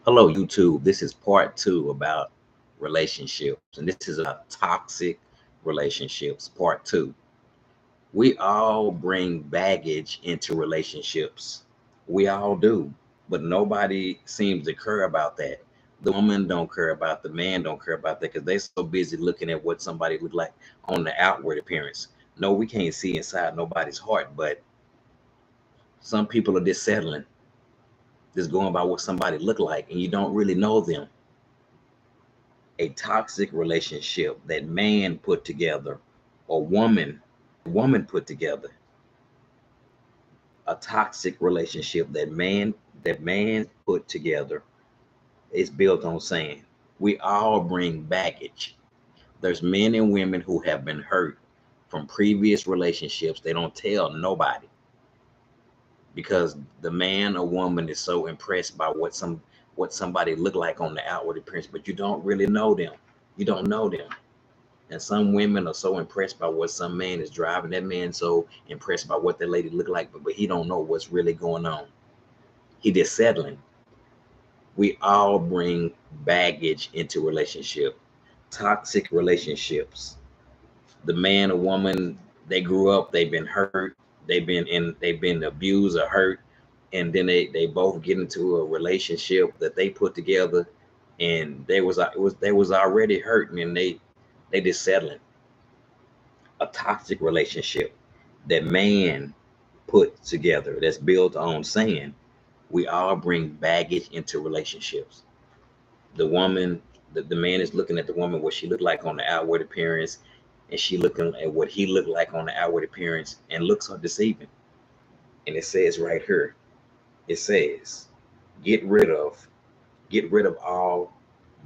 Hello, YouTube. This is part two about relationships, and this is about toxic relationships, part two. We all bring baggage into relationships. We all do, but nobody seems to care about that. The woman don't care about, the man don't care about that because they're so busy looking at what somebody look like on the outward appearance. No, we can't see inside nobody's heart, but some people are just settling, just going by what somebody look like, and you don't really know them. A toxic relationship that man put together or woman put together. A toxic relationship that man put together is built on saying we all bring baggage. There's men and women who have been hurt from previous relationships. They don't tell nobody because the man or woman is so impressed by what somebody look like on the outward appearance, but you don't really know them. You don't know them. And some women are so impressed by what some man is driving. That man so impressed by what that lady look like, but he don't know what's really going on. He just settling. We all bring baggage into relationship, toxic relationships. The man or woman, they grew up, they've been hurt, they've been abused or hurt, and then they both get into a relationship that they put together, and they was already hurting, and they just settling. A toxic relationship that man put together that's built on saying we all bring baggage into relationships. The woman, the man is looking at the woman what she looked like on the outward appearance, and she looking at what he looked like on the outward appearance, and looks are deceiving. And it says right here, it says, get rid of, get rid of all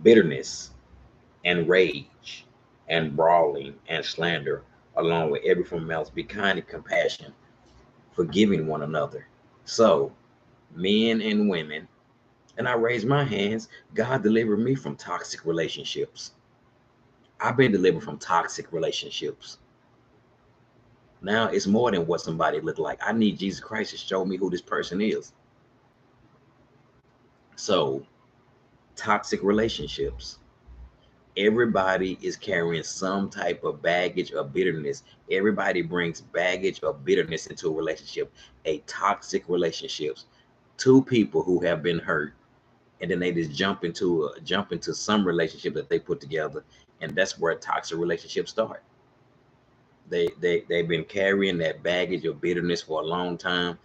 bitterness and rage and brawling and slander, along with every form of malice. Be kind and compassion, forgiving one another. So, men and women, and I raise my hands, God delivered me from toxic relationships. I've been delivered from toxic relationships. Now it's more than what somebody looked like. I need Jesus Christ to show me who this person is. So, toxic relationships. Everybody is carrying some type of baggage or bitterness. Everybody brings baggage or bitterness into a relationship, a toxic relationships. Two people who have been hurt, and then they just jump into some relationship that they put together, and that's where toxic relationships start. They've been carrying that baggage of bitterness for a long time.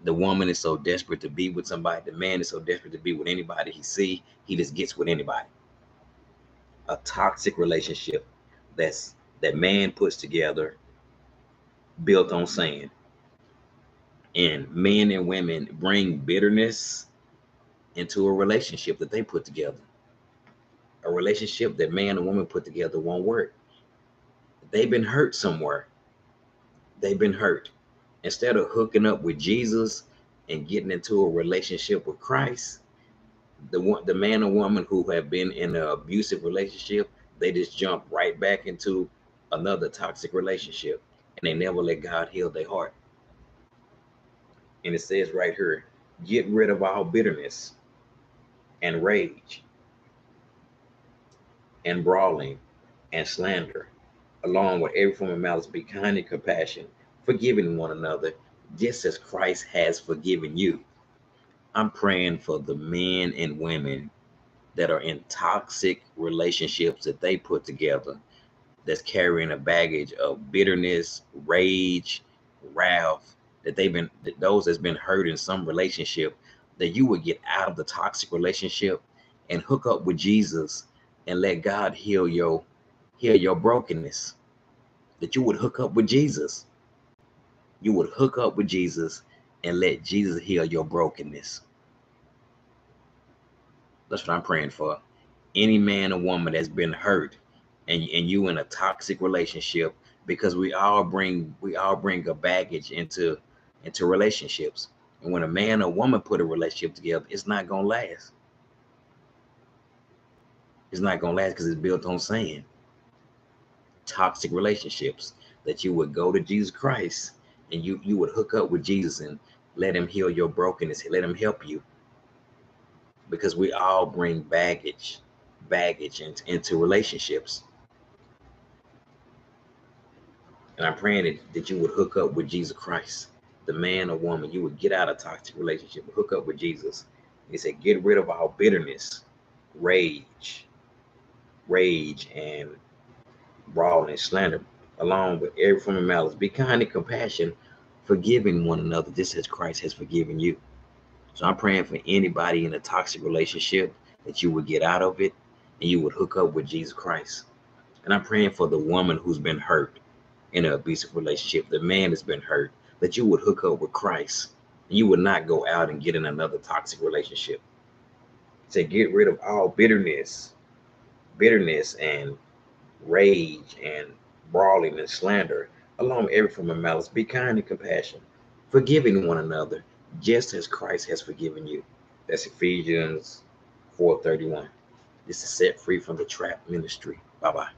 The woman is so desperate to be with somebody. The man is so desperate to be with anybody he see. He just gets with anybody. A toxic relationship that man puts together, built on saying, and men and women bring bitterness into a relationship that they put together. A relationship that man and woman put together won't work. They've been hurt somewhere. They've been hurt. Instead of hooking up with Jesus and getting into a relationship with Christ, the man or woman who have been in an abusive relationship, they just jump right back into another toxic relationship, and they never let God heal their heart. And it says right here, get rid of all bitterness and rage and brawling and slander, along with every form of malice. Be kind and compassion, forgiving one another, just as Christ has forgiven you. I'm praying for the men and women that are in toxic relationships that they put together, that's carrying a baggage of bitterness, rage, wrath, that those that's been hurt in some relationship, that you would get out of the toxic relationship and hook up with Jesus and let God heal your brokenness. That you would hook up with Jesus. You would hook up with Jesus and let Jesus heal your brokenness. That's what I'm praying for. Any man or woman that's been hurt, and you in a toxic relationship, because we all bring a baggage into relationships. And when a man or woman put a relationship together, it's not gonna last. It's not gonna last because it's built on saying toxic relationships, that you would go to Jesus Christ and you would hook up with Jesus and let him heal your brokenness, let him help you. because we all bring baggage into relationships. And I'm praying that you would hook up with Jesus Christ, the man or woman. You would get out of toxic relationship, hook up with Jesus. He said, get rid of all bitterness, rage, and brawling and slander, along with every form of malice. Be kind and compassion, forgiving one another, just as Christ has forgiven you. So I'm praying for anybody in a toxic relationship that you would get out of it and you would hook up with Jesus Christ. And I'm praying for the woman who's been hurt in an abusive relationship, the man has been hurt, that you would hook up with Christ. You would not go out and get in another toxic relationship. To get rid of all bitterness and rage and brawling and slander, along with every form of malice. Be kind and compassion, forgiving one another, just as Christ has forgiven you. That's Ephesians 4:31. This is Set Free from the Trap Ministry. Bye-bye.